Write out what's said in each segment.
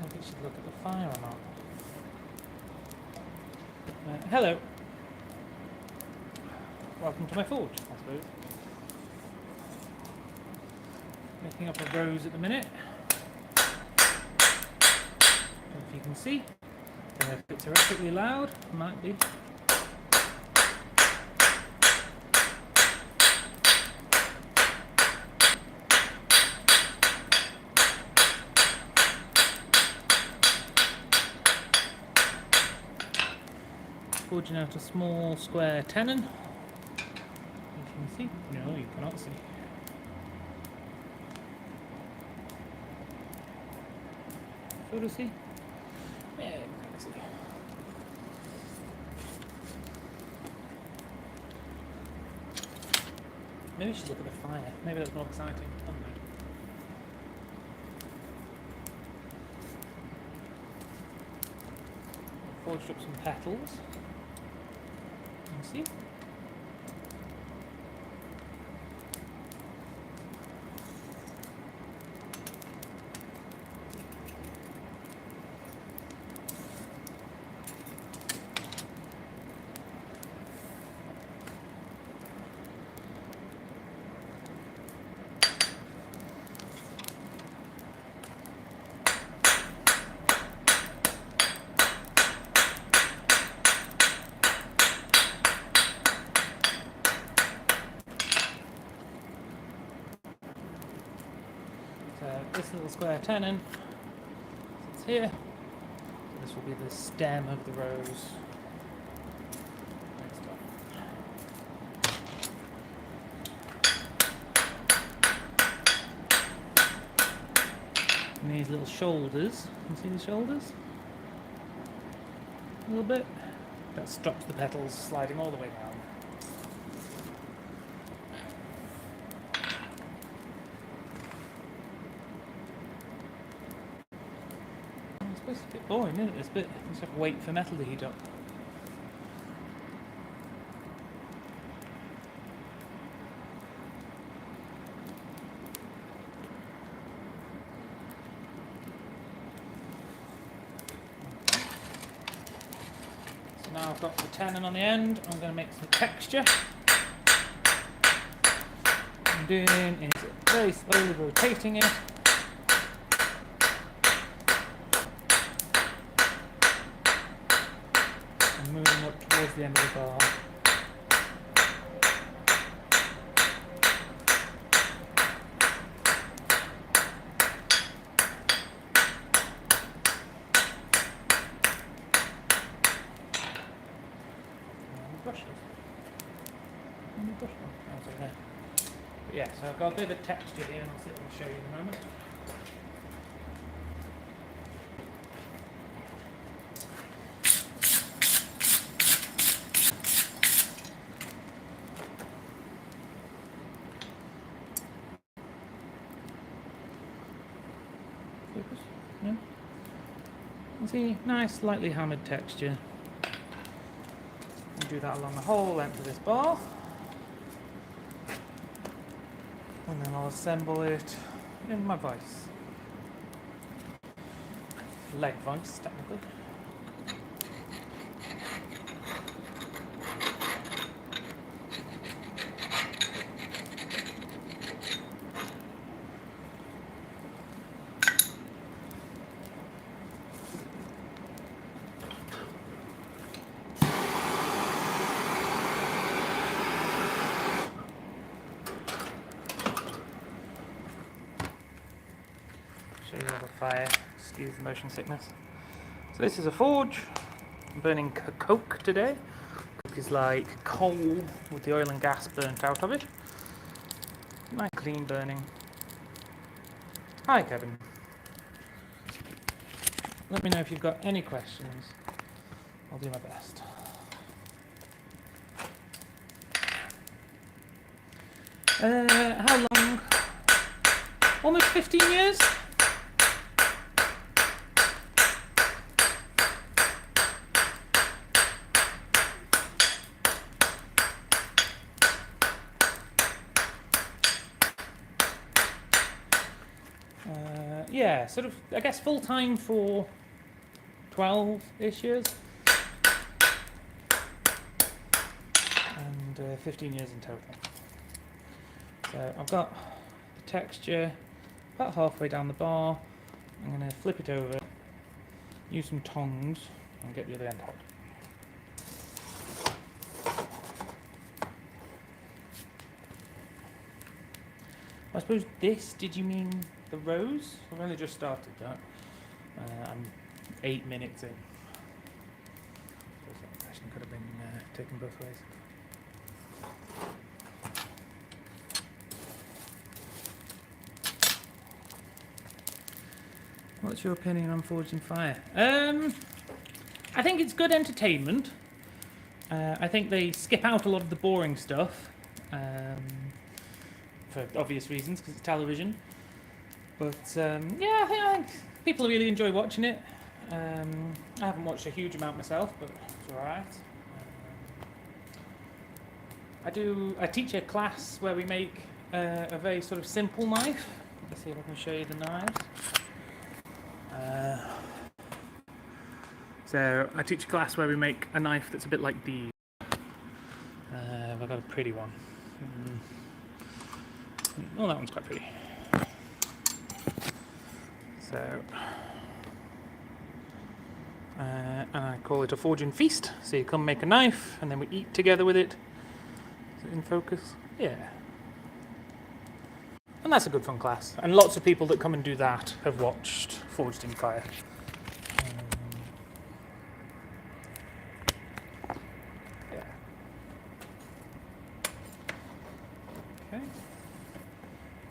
Maybe we should look at the fire or not. Hello. Welcome to my forge, I suppose. Making up a rose at the minute. If you can see. Don't know if it's terrifically loud. Might be. Forging out a small square tenon. If you can see. No, you cannot see. Photo see? Yeah, you can see. Maybe we should look at the fire. Maybe that's more exciting. Forged up some petals. You can see. This little square tenon sits here. So this will be the stem of the rose. Next up. And these little shoulders, you can see the shoulders? A little bit. That stops the petals sliding all the way down. It's a bit boring, isn't it? This bit. You just have to wait for metal to heat up. So now I've got the tenon on the end. I'm going to make some texture. What I'm doing is very slowly rotating it. Moving up towards the end of the bar. Brushes. Brush one. There. But yeah, so I've got a bit of texture here, and I'll sit and show you in a moment. No? You see, nice, lightly hammered texture. And do that along the whole length of this bar. And then I'll assemble it in my vise. Leg vise, technically. Show you all the fire, excuse the motion sickness. So this is a forge. I'm burning coke today. Coke is like coal with the oil and gas burnt out of it. Nice clean burning. Hi Kevin. Let me know if you've got any questions. I'll do my best. How long? Almost 15 years? yeah, sort of, I guess full time for 12-ish years. And 15 years in total. So I've got the texture about halfway down the bar. I'm going to flip it over, use some tongs, and get the other end hot. I suppose this, did you mean the rose? I've only just started that. I'm 8 minutes in. So that question could have been taken both ways. What's your opinion on Forged in Fire? I think it's good entertainment. I think they skip out a lot of the boring stuff. For obvious reasons, because it's television. But yeah, I think people really enjoy watching it. I haven't watched a huge amount myself, but it's alright. I teach a class where we make a very sort of simple knife. Let's see if I can show you the knives. So I teach a class where we make a knife that's a bit like these. I've got a pretty one. Oh, that one's quite pretty. So, and I call it a forging feast. So you come make a knife, and then we eat together with it. Is it in focus? Yeah. And that's a good fun class. And lots of people that come and do that have watched Forged in Fire. Yeah. Okay.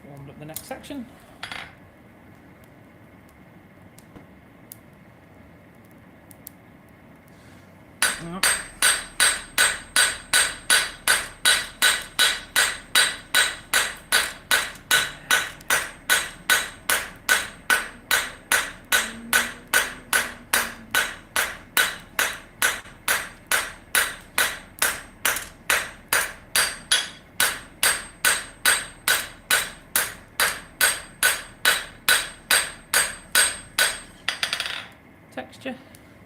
Warmed up the next section. Texture.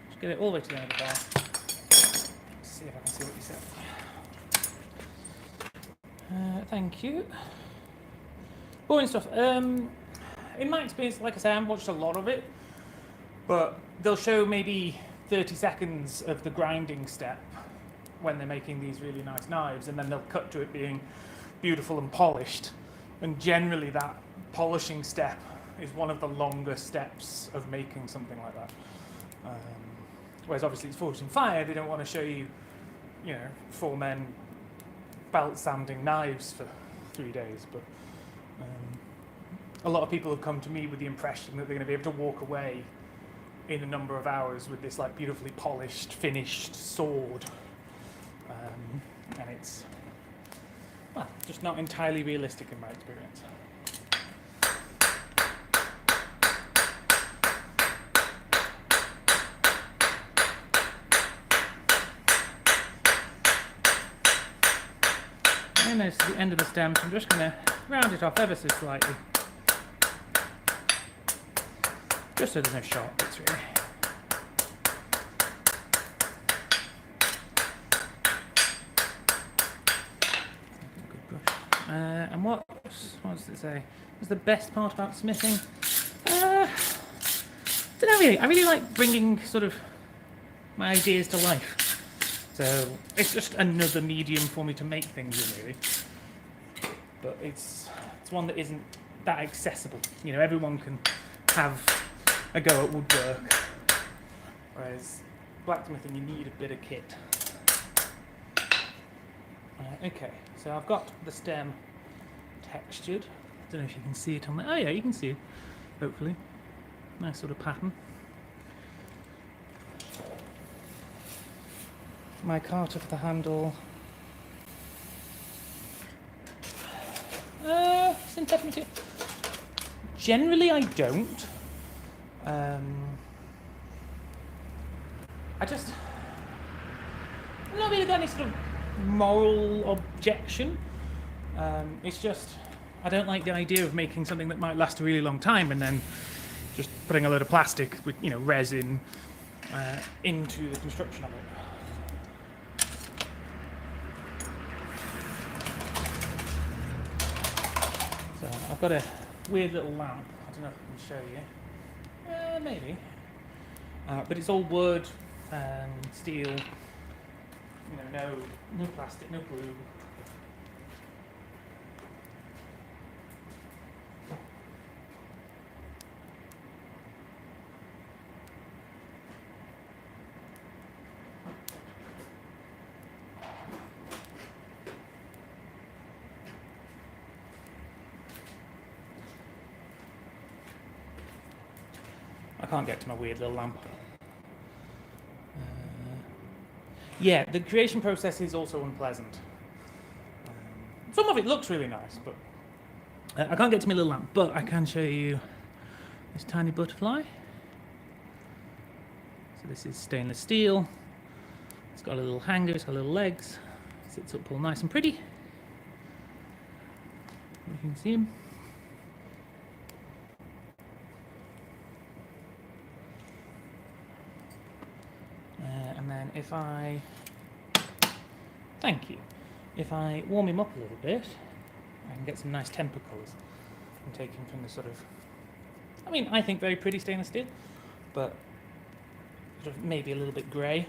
Just get it all the way to the end of the bar. Let's see if I can see what you said. Thank you. Boring stuff. In my experience, like I say, I haven't watched a lot of it, but they'll show maybe 30 seconds of the grinding step when they're making these really nice knives, and then they'll cut to it being beautiful and polished. And generally that polishing step is one of the longer steps of making something like that. Whereas obviously it's Forged in Fire, they don't want to show you, 4 men belt sanding knives for 3 days. But a lot of people have come to me with the impression that they're going to be able to walk away in a number of hours with this like beautifully polished, finished sword. And it's, well, just not entirely realistic in my experience. And this is the end of the stem, so I'm just going to round it off ever so slightly. Just so there's no sharp bits, really. Good brush. And what does it say? What's the best part about smithing? Don't know really. I really like bringing sort of my ideas to life. So it's just another medium for me to make things in, really. But it's one that isn't that accessible. Everyone can have a go at woodwork. Whereas blacksmithing, you need a bit of kit. Okay, so I've got the stem textured. I don't know if you can see it on there. Oh yeah, you can see it, hopefully. Nice sort of pattern. My carter for the handle. Synthetic material. Generally, I don't. I'm not really got any sort of moral objection. It's just I don't like the idea of making something that might last a really long time and then just putting a load of plastic with, you know, resin into the construction of it. So I've got a weird little lamp. I don't know if I can show you. Maybe. But it's all wood and steel. You know, no plastic, no glue. I can't get to my weird little lamp. Yeah, the creation process is also unpleasant. Some of it looks really nice, but I can't get to my little lamp, but I can show you this tiny butterfly. So this is stainless steel. It's got a little hanger, it's got little legs. Sits up all nice and pretty. You can see him. And then if I, thank you, if I warm him up a little bit, I can get some nice temper colours and take him from the sort of, I mean, I think very pretty stainless steel, but sort of maybe a little bit grey,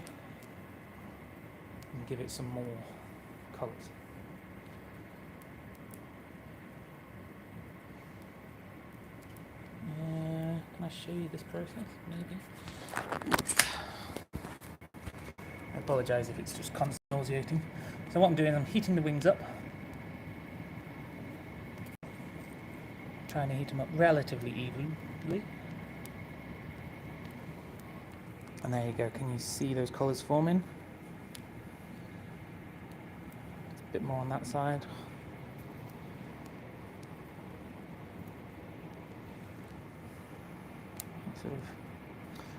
and give it some more colours. Can I show you this process, maybe? I apologise if it's just constantly nauseating. So what I'm doing, I'm heating the wings up. Trying to heat them up relatively evenly. And there you go, can you see those colours forming? It's a bit more on that side.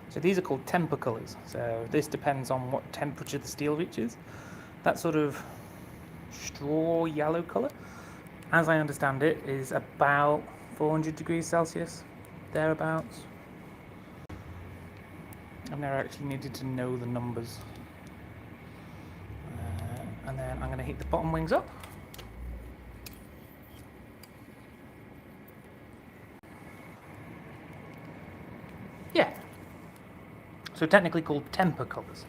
So these are called temper colours. So this depends on what temperature the steel reaches. That sort of straw yellow colour, as I understand it, is about 400 degrees Celsius, thereabouts. I've never actually needed to know the numbers. And then I'm going to heat the bottom wings up. Yeah. So technically called temper colours.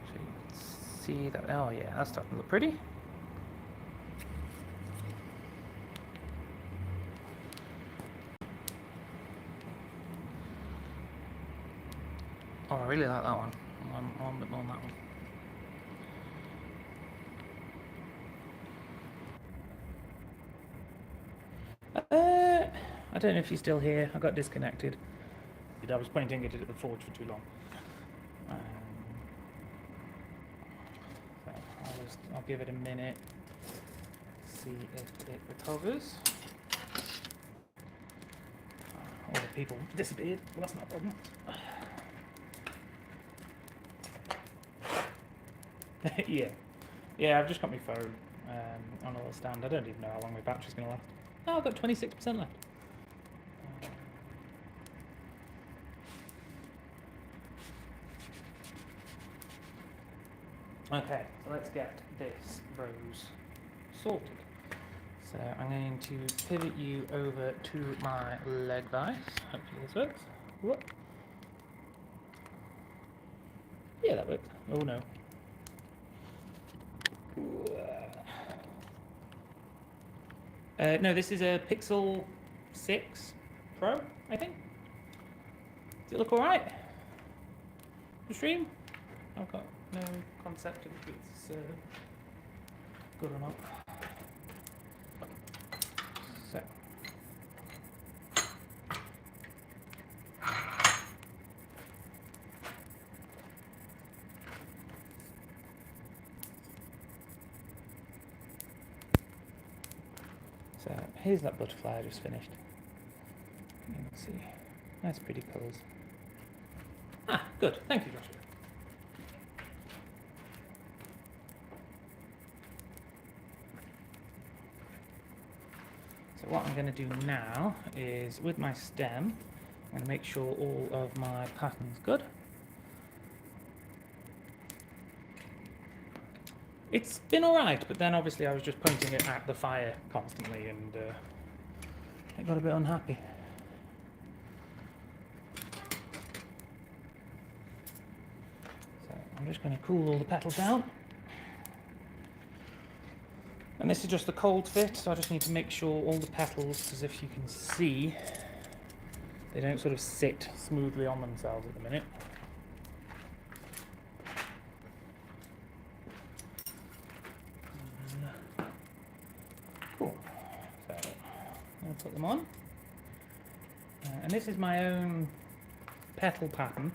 So you can see that, oh yeah, that's starting to look pretty. Oh, I really like that one. I want a bit more on that one. I don't know if you're still here. I got disconnected. I was pointing it at the forge for too long. So I'll give it a minute. See if it recovers. All the people disappeared. Well, that's not a problem. Yeah. I've just got my phone on a little stand. I don't even know how long my battery's going to last. Oh, I've got 26% left. Okay, so let's get this rose sorted. So I'm going to pivot you over to my lead vise. Hopefully this works. Whoop. Yeah, that works. Oh no. No, this is a Pixel 6 Pro, I think. Does it look alright? The stream? I've got no concept of if it's good or not. So. So here's that butterfly I just finished. You can see. Nice pretty colours. Ah, good. Thank you, Joshua. So what I'm going to do now is, with my stem, I'm going to make sure all of my pattern's good. It's been alright, but then obviously I was just pointing it at the fire constantly and it got a bit unhappy. So I'm just going to cool all the petals down. And this is just the cold fit, so I just need to make sure all the petals, as if you can see, they don't sort of sit smoothly on themselves at the minute. Cool. So I'm going to put them on. And this is my own petal pattern.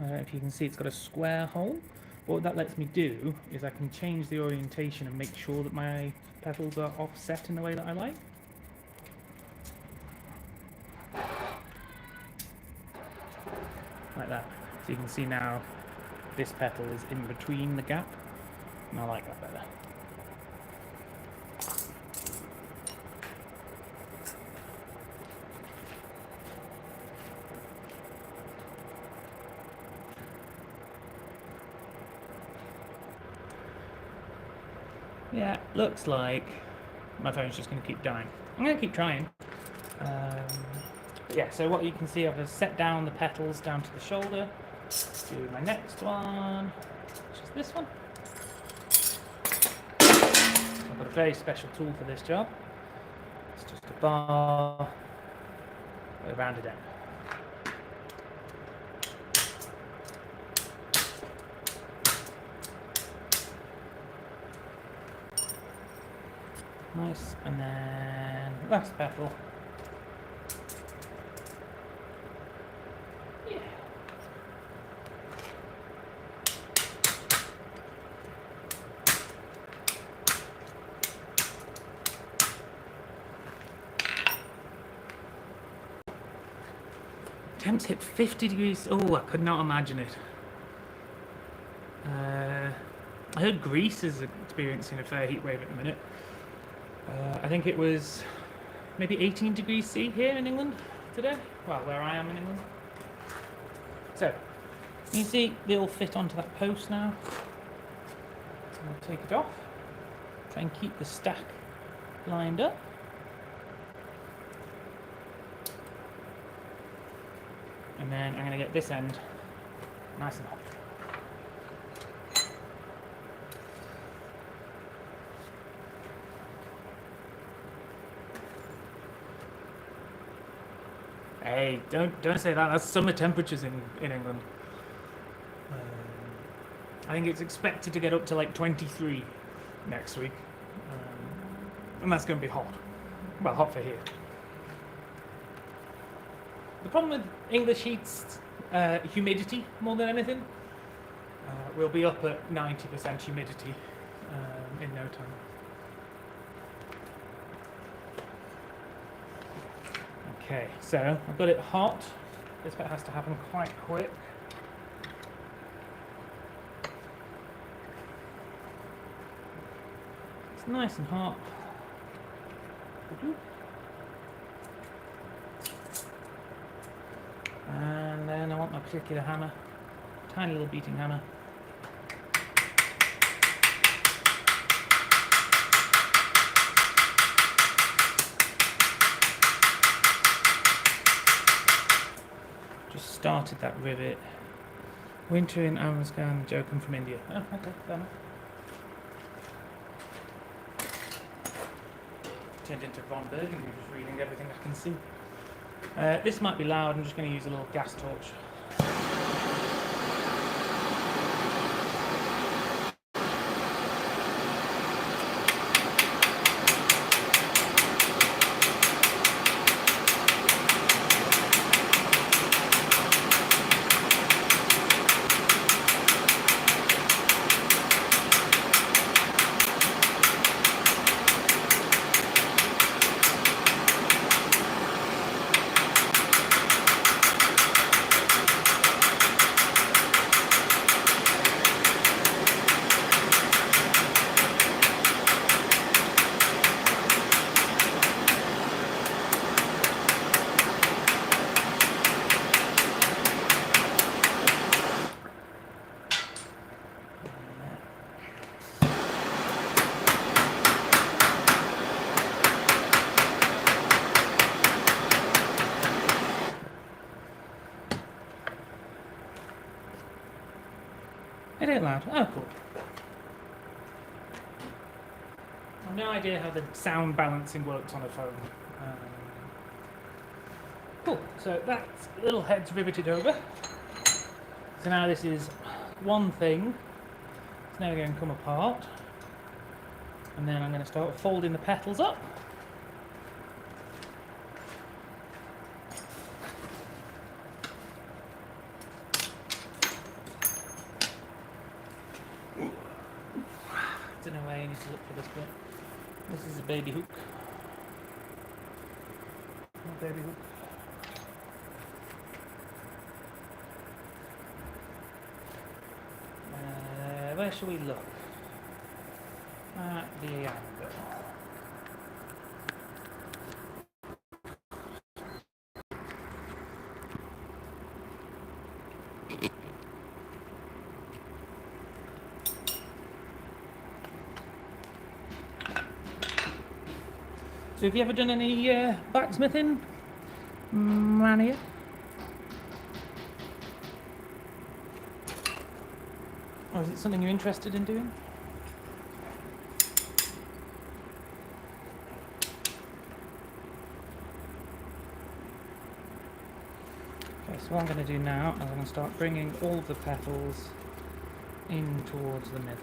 I don't know if you can see, it's got a square hole. What that lets me do is I can change the orientation and make sure that my petals are offset in the way that I like. Like that. So you can see now this petal is in between the gap, and I like that better. Yeah, looks like my phone's just going to keep dying. I'm going to keep trying. Yeah, so what you can see, I've set down the petals down to the shoulder. Do my next one, which is this one. I've got a very special tool for this job. It's just a bar with a rounded end. Nice, and then last petal. Yeah. Temps hit 50 degrees. Oh, I could not imagine it. I heard Greece is experiencing a fair heat wave at the minute. I think it was maybe 18 degrees C here in England today. Well, where I am in England. So, you can see they all fit onto that post now. So I'll take it off. Try and keep the stack lined up. And then I'm going to get this end nice and hot. Hey, don't say that. That's summer temperatures in England. I think it's expected to get up to like 23 next week, and that's going to be hot. Well, hot for here. The problem with English heat's humidity more than anything. We'll be up at 90% humidity in no time. Okay, so I've got it hot. This bit has to happen quite quick. It's nice and hot. And then I want my particular hammer, tiny little beating hammer. Just started that rivet. Winter in Afghanistan, joking from India. Oh, okay, fair enough. Turned into Von Burgundy, just reading everything I can see. This might be loud, I'm just going to use a little gas torch. It ain't loud. Oh, cool. I have no idea how the sound balancing works on a phone. Cool. So that little head's riveted over. So now this is one thing. It's now going to come apart. And then I'm going to start folding the petals up. Don't know where you need to look for this bit. This is a baby hook. A baby hook. Where shall we look? At the angle. So have you ever done any blacksmithing, Mania? Or is it something you're interested in doing? Okay, so what I'm going to do now is I'm going to start bringing all of the petals in towards the middle.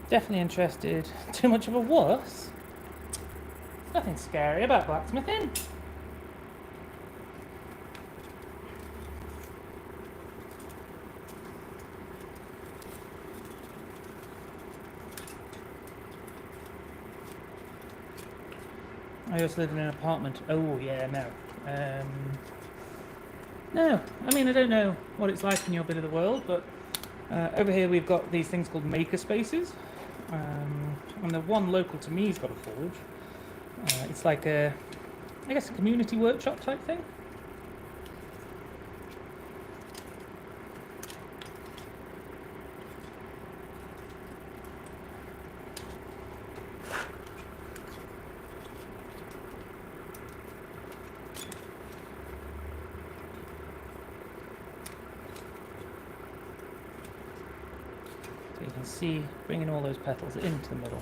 Definitely interested. Too much of a wuss? Nothing scary about blacksmithing. I also live in an apartment. Oh yeah, no. No, I mean I don't know what it's like in your bit of the world, but over here we've got these things called maker spaces. And the one local to me's got a forge. It's like I guess a community workshop type thing. So you can see bringing all those petals into the middle.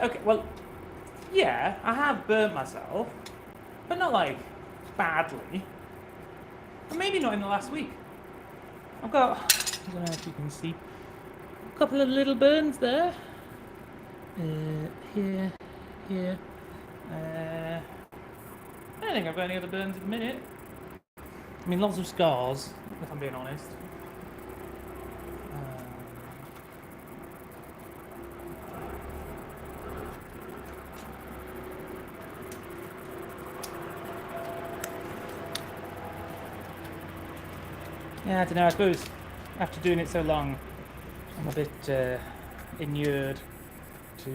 Okay, well, yeah, I have burnt myself, but not like badly. And maybe not in the last week. I've got, I don't know if you can see, a couple of little burns there. Here. I don't think I've got any other burns at the minute. I mean, lots of scars, if I'm being honest. Yeah, I don't know, I suppose after doing it so long, I'm a bit inured to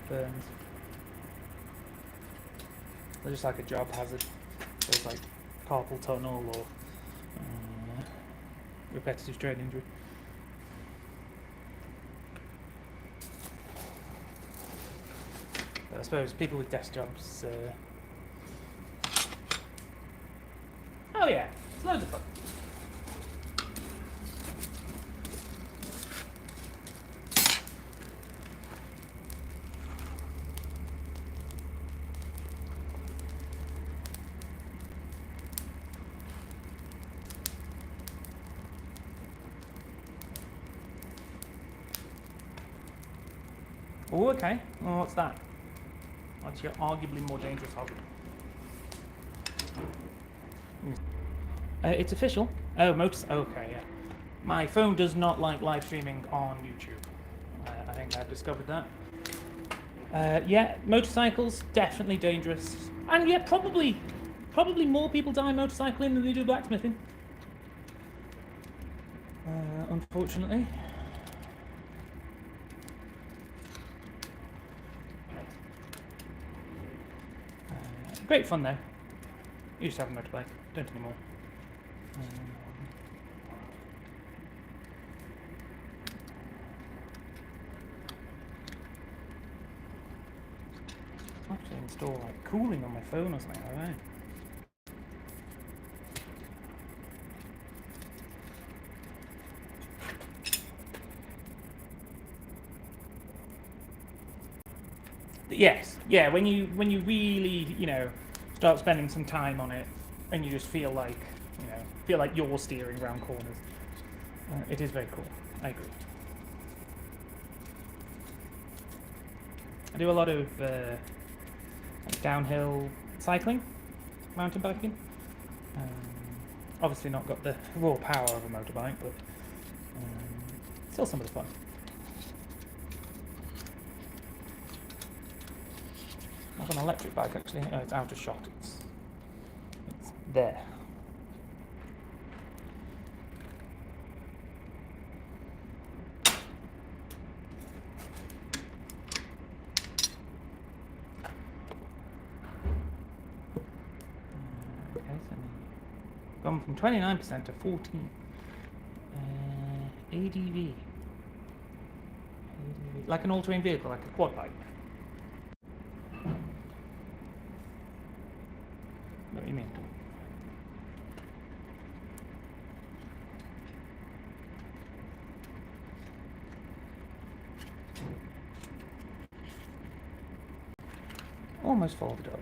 burns. They're just like a job hazard. So it's like carpal tunnel or repetitive strain injury. But I suppose people with desk jobs... Oh yeah, it's loads of fun. Oh, okay. Well, what's that? What's your arguably more dangerous hobby? It's official. Oh, okay, yeah. My phone does not like live streaming on YouTube. I think I've discovered that. Yeah, motorcycles, definitely dangerous. And yeah, probably Probably more people die motorcycling than they do blacksmithing. Unfortunately. Great fun though. You used to have a motorbike, don't anymore. I have to install like cooling on my phone or something like that. Yes, yeah. When you really start spending some time on it, and you just feel like you're steering around corners, it is very cool. I agree. I do a lot of downhill cycling, mountain biking. Obviously not got the raw power of a motorbike, but still some of the fun. I have an electric bike actually. Oh, it's out of shot. It's there. Okay, so gone from 29% to 14. ADV. Like an all-terrain vehicle, like a quad bike. What do you mean? Almost folded up.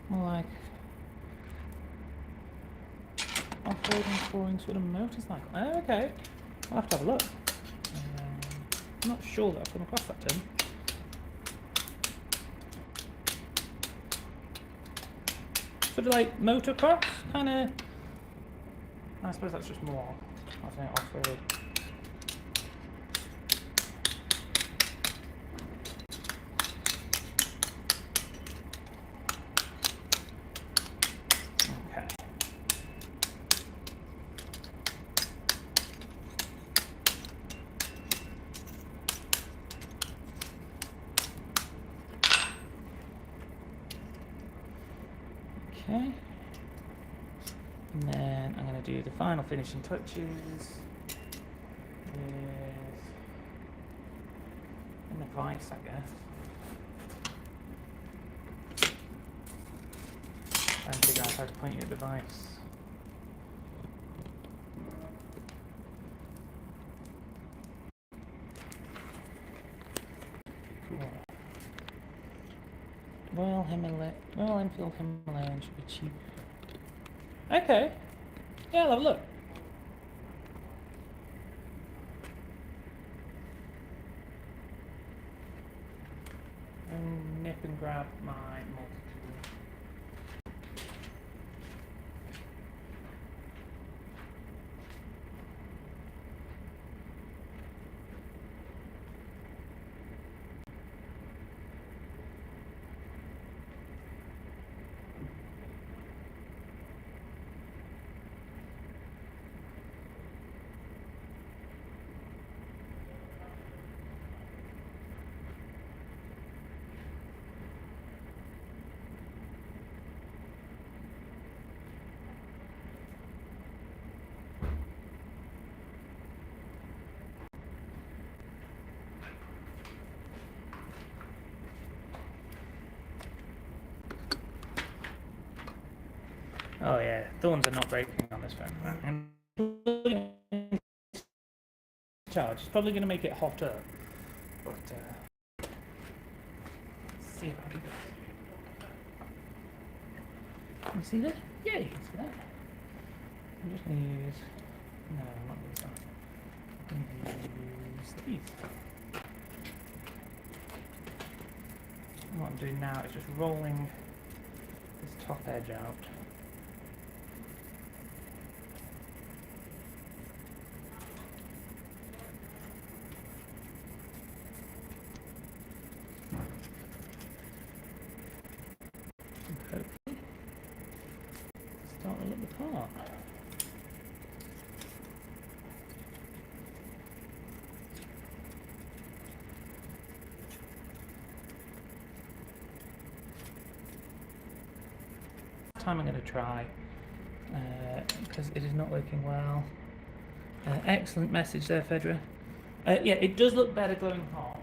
More like off-roading touring sort of motorcycle. Oh, okay, I'll have to have a look. I'm not sure that I've come across that term. Sort of like motocross, kind of. I suppose that's just more, I think, off-road. Okay, and then I'm going to do the final finishing touches in the vise, I guess. Try and figure out how to point you at the vise. Cool. Royal Enfield Himalayan should be cheap. Okay. Yeah, I'll have a look. And nip and grab my multi-tool. Oh yeah, thorns are not breaking on this phone. And charge. It's probably going to make it hotter. But let's see how it goes. Can you see that? Yeah, you can see that. I'm just going to use. No, I'm not going to. I'm going to use these. And what I'm doing now is just rolling this top edge out. apart. Time I'm going to try because it is not working well. Excellent message there, Fedra. Yeah, it does look better glowing hot,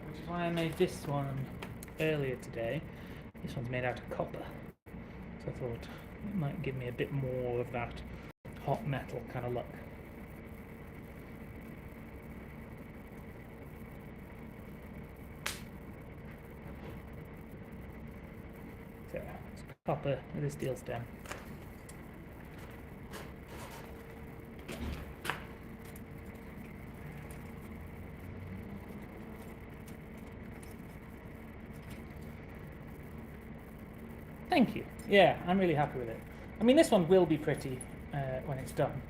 which is why I made this one earlier today. This one's made out of copper, so I thought it might give me a bit more of that hot metal kind of look. So it's copper with a steel stem. Thank you. Yeah, I'm really happy with it. I mean, this one will be pretty when it's done.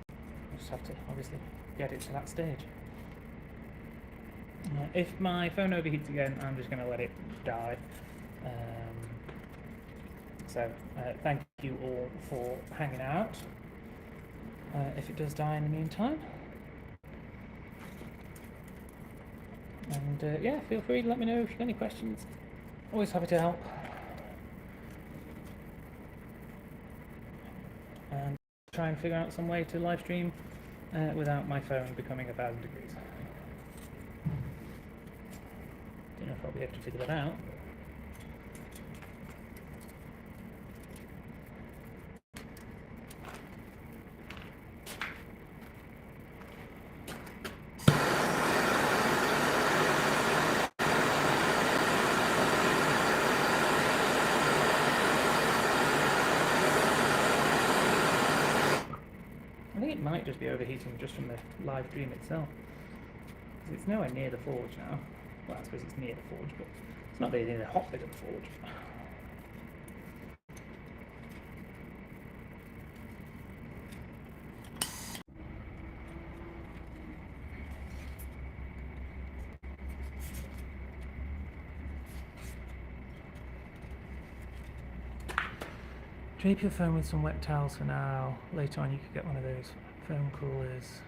I just have to obviously get it to that stage. If my phone overheats again, I'm just going to let it die. So thank you all for hanging out. If it does die in the meantime. And yeah, feel free to let me know if you've got any questions. Always happy to help. And try and figure out some way to live stream without my phone becoming 1,000 degrees. Don't know if I'll be able to figure that out. I think it might just be overheating just from the live stream itself. Because it's nowhere near the forge now. Well, I suppose it's near the forge, but it's not really near the hot bit of the forge. Drape your phone with some wet towels for now. Later on you could get one of those phone coolers.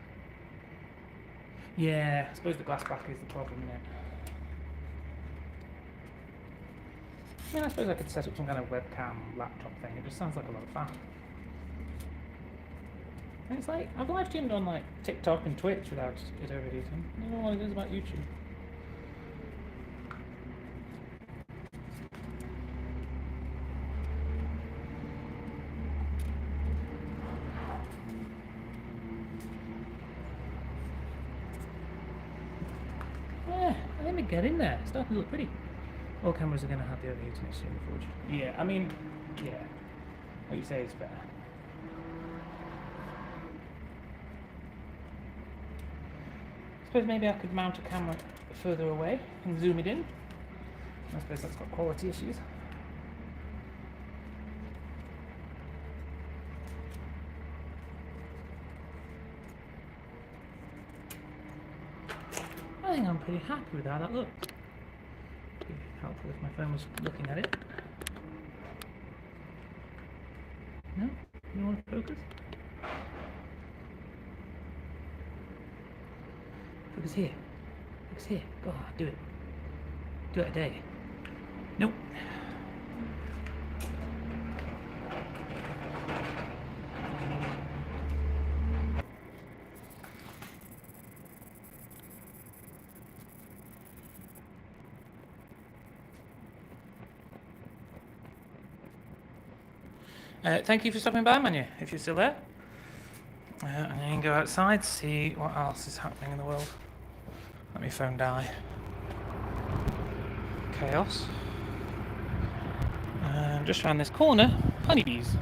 Yeah, I suppose the glass back is the problem, isn't it? I mean, I suppose I could set up some kind of webcam laptop thing. It just sounds like a lot of fun. And it's like, I've live streamed on like TikTok and Twitch without it overheating. I don't know what it is about YouTube. Let me get in there. It's starting to look pretty. All cameras are going to have the overheating issue in the forge. Yeah, I mean, yeah. What you say is fair. I suppose maybe I could mount a camera further away and zoom it in. I suppose that's got quality issues. I think I'm pretty happy with how that looks. It'd be helpful if my phone was looking at it. No? You don't want to focus? Focus here. Focus here. Go on, do it. Do it a day. Nope. Thank you for stopping by, Manu, if you're still there. And then go outside, see what else is happening in the world. Let me phone die. Chaos. Just around this corner, honeybees.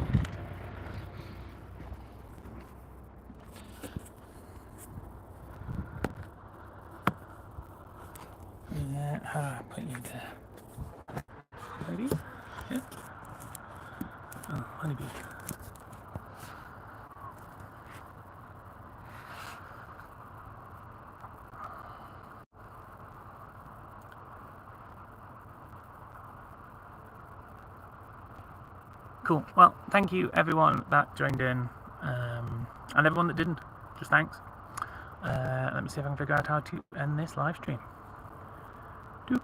How do I put you there? Honeybees? Yeah. Oh, honeybee. Cool. Well, thank you everyone that joined in, and everyone that didn't. Just thanks. Let me see if I can figure out how to end this live stream. Doop.